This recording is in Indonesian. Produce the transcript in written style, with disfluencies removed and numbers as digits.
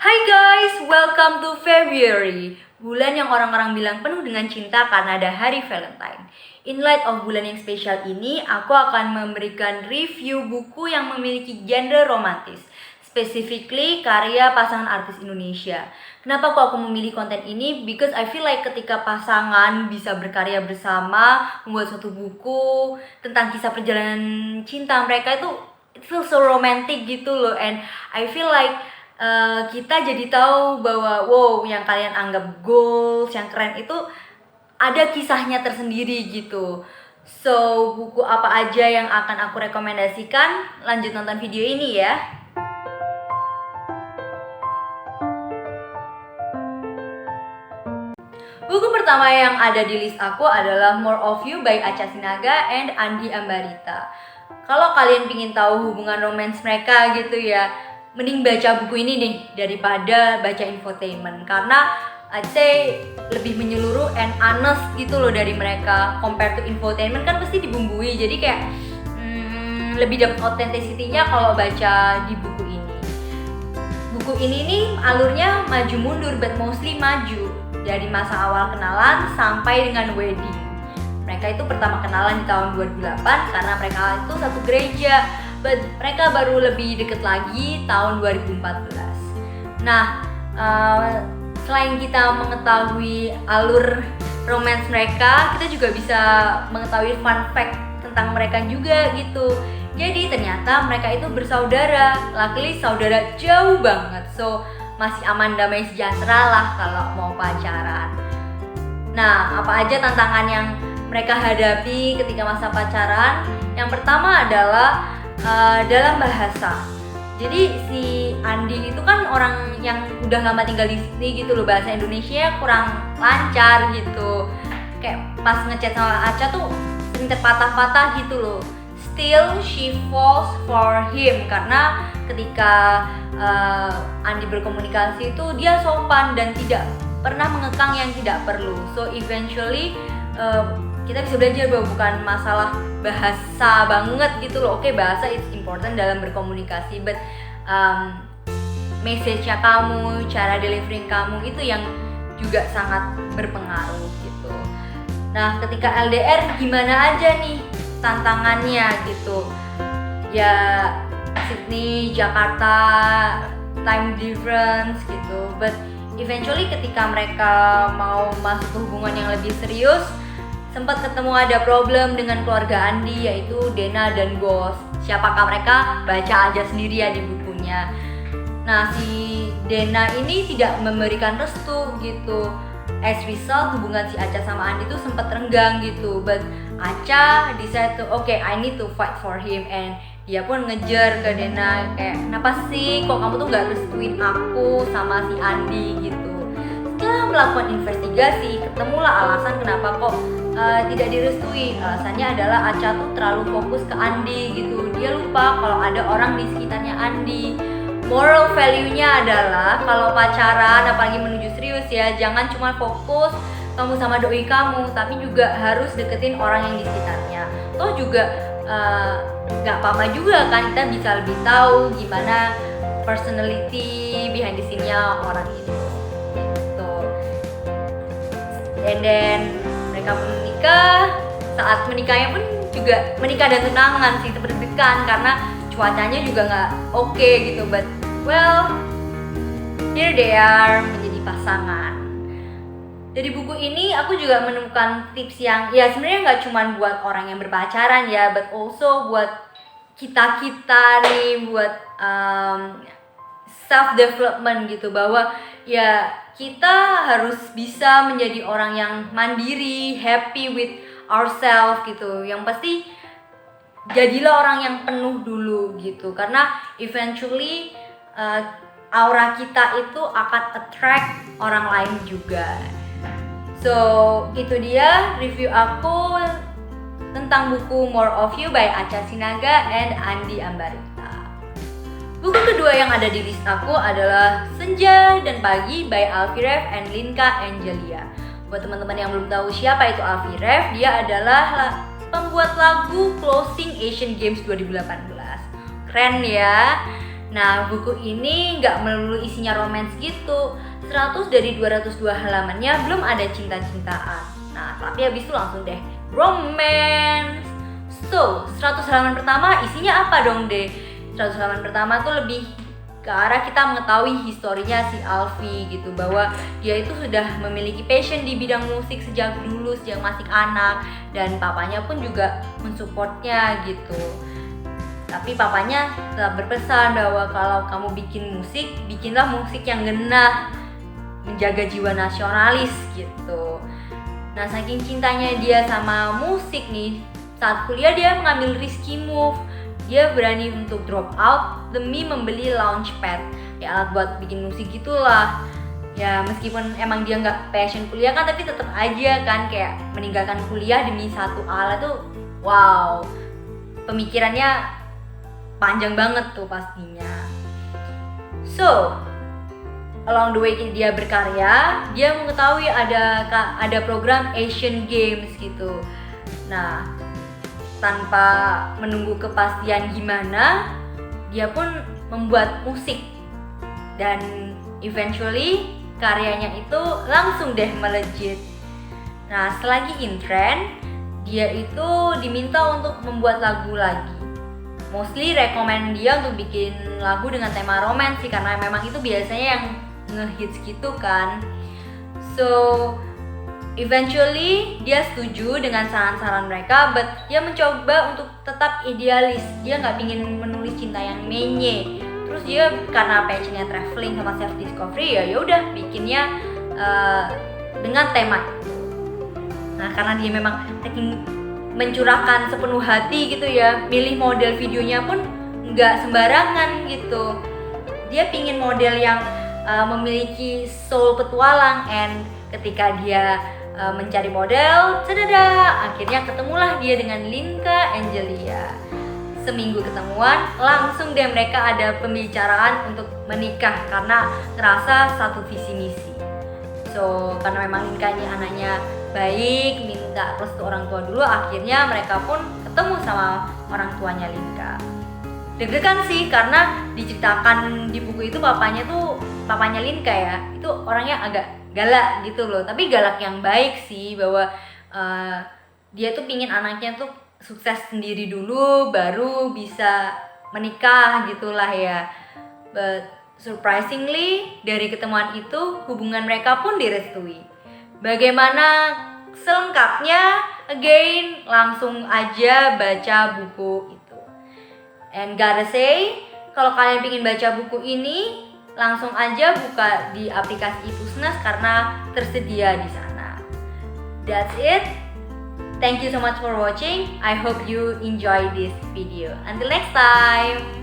Hai guys, welcome to February, bulan yang orang-orang bilang penuh dengan cinta karena ada hari Valentine. In light of bulan yang spesial ini, aku akan memberikan review buku yang memiliki genre romantis, specifically karya pasangan artis Indonesia. Kenapa kok aku memilih konten ini? Because I feel like ketika pasangan bisa berkarya bersama, membuat suatu buku tentang kisah perjalanan cinta mereka itu, it feels so romantic gitu loh. And I feel like kita jadi tahu bahwa wow, yang kalian anggap goals, yang keren itu ada kisahnya tersendiri gitu. So, buku apa aja yang akan aku rekomendasikan? Lanjut nonton video ini ya. Buku pertama yang ada di list aku adalah More of You by Acha Sinaga and Andi Ambarita. Kalau kalian ingin tahu hubungan romance mereka gitu ya, mending baca buku ini nih daripada baca infotainment, karena I'd say lebih menyeluruh and honest gitu loh dari mereka. Compare to infotainment kan pasti dibumbui, jadi kayak lebih dapat authenticity-nya kalau baca di buku ini. Buku ini nih alurnya maju mundur, but mostly maju dari masa awal kenalan sampai dengan wedding. Mereka itu pertama kenalan di tahun 2008 karena mereka itu satu gereja. But mereka baru lebih deket lagi tahun 2014. Nah, selain kita mengetahui alur romance mereka, kita juga bisa mengetahui fun fact tentang mereka juga gitu. Jadi ternyata mereka itu bersaudara, luckily saudara jauh banget. So, masih aman damai sejahtera lah kalau mau pacaran. Nah, apa aja tantangan yang mereka hadapi ketika masa pacaran? Yang pertama adalah dalam bahasa. Jadi si Andi itu kan orang yang udah lama tinggal di sini gitu loh, bahasa Indonesia kurang lancar gitu. Kayak pas ngechat sama Acha tuh sering terpatah-patah gitu loh. Still she falls for him karena ketika Andi berkomunikasi itu dia sopan dan tidak pernah mengekang yang tidak perlu. So eventually kita bisa belajar bahwa bukan masalah bahasa banget gitu loh. Oke, bahasa it's important dalam berkomunikasi, but message-nya kamu, cara delivering kamu itu yang juga sangat berpengaruh gitu. Nah, ketika LDR gimana aja nih tantangannya gitu. Ya Sydney, Jakarta, time difference gitu. But eventually ketika mereka mau masuk hubungan yang lebih serius, sempat ketemu ada problem dengan keluarga Andi, yaitu Dena dan Bos. Siapakah mereka? Baca aja sendiri ya di bukunya. Nah, si Dena ini tidak memberikan restu gitu. As result, hubungan si Acha sama Andi tuh sempat renggang gitu. But Acha decide to, okay, I need to fight for him. And dia pun ngejar ke Dena kayak, kenapa sih kok kamu tuh gak restuin aku sama si Andi gitu. Setelah melakukan investigasi, ketemulah alasan kenapa kok tidak direstui. Alasannya adalah Acha tuh terlalu fokus ke Andi gitu. Dia lupa kalau ada orang di sekitarnya Andi. Moral value-nya adalah kalau pacaran apalagi menuju serius ya, jangan cuma fokus kamu sama doi kamu, tapi juga harus deketin orang yang di sekitarnya. Toh juga gak apa-apa juga kan, kita bisa lebih tahu gimana personality behind the scene-nya orang itu gitu. And then mereka pun menikah. Saat menikahnya pun juga menikah dan tunangan sih, berdeg-degan karena cuacanya juga nggak oke gitu. But well, here they are menjadi pasangan. Dari buku ini aku juga menemukan tips yang ya sebenarnya nggak cuma buat orang yang berpacaran ya, but also buat kita nih, buat self development gitu, bahwa ya kita harus bisa menjadi orang yang mandiri, happy with ourselves gitu. Yang pasti jadilah orang yang penuh dulu gitu, karena eventually aura kita itu akan attract orang lain juga. So itu dia review aku tentang buku More of You by Acha Sinaga and Andi Ambarita. Buku kedua yang ada di list aku adalah Senja dan Pagi by Alfie Rev and Linka Angelia. Buat teman-teman yang belum tahu siapa itu Alfie Rev, dia adalah pembuat lagu Closing Asian Games 2018. Keren ya. Nah, buku ini nggak melulu isinya romance gitu. 100 dari 202 halamannya belum ada cinta-cintaan. Nah, tapi habis itu langsung deh romance. So, 100 halaman pertama isinya apa dong deh? 100 halaman pertama tuh lebih ke arah kita mengetahui historinya si Alfie gitu, bahwa dia itu sudah memiliki passion di bidang musik sejak dulu, sejak masih anak, dan papanya pun juga mensupportnya gitu. Tapi papanya tetap berpesan bahwa kalau kamu bikin musik, bikinlah musik yang genah, menjaga jiwa nasionalis gitu. Nah, saking cintanya dia sama musik nih, saat kuliah dia mengambil risky move. Dia berani untuk drop out demi membeli launchpad, ya alat buat bikin musik gitulah. Ya meskipun emang dia nggak passion kuliah kan, tapi tetap aja kan kayak meninggalkan kuliah demi satu alat tuh, wow, pemikirannya panjang banget tuh pastinya. So, along the way dia berkarya, dia mengetahui ada program Asian Games gitu. Nah, tanpa menunggu kepastian gimana, dia pun membuat musik. Dan eventually karyanya itu langsung deh melejit. Nah, selagi in trend, dia itu diminta untuk membuat lagu lagi. Mostly rekomend dia untuk bikin lagu dengan tema romance sih, karena memang itu biasanya yang ngehits gitu kan. So eventually dia setuju dengan saran-saran mereka, but dia mencoba untuk tetap idealis. Dia nggak ingin menulis cinta yang menye. Terus dia karena passionnya traveling sama self discovery, ya udah bikinnya dengan tema itu. Nah, karena dia memang mencurahkan sepenuh hati gitu ya, milih model videonya pun nggak sembarangan gitu. Dia pingin model yang memiliki soul petualang, and ketika dia mencari model, akhirnya ketemulah dia dengan Linka Angelia. Seminggu ketemuan, langsung deh mereka ada pembicaraan untuk menikah karena ngerasa satu visi misi. So, karena memang Linka ini anaknya baik, minta restu orang tua dulu, akhirnya mereka pun ketemu sama orang tuanya Linka. Deg-degan sih karena diceritakan di buku itu papanya Linka ya, itu orangnya agak galak gitu loh, tapi galak yang baik sih, bahwa dia tuh pingin anaknya tuh sukses sendiri dulu baru bisa menikah gitulah ya. But surprisingly dari ketemuan itu hubungan mereka pun direstui. Bagaimana selengkapnya? Again, langsung aja baca buku itu. And gotta say, kalau kalian ingin baca buku ini, langsung aja buka di aplikasi Ipusnas karena tersedia di sana. That's it. Thank you so much for watching. I hope you enjoy this video. Until next time.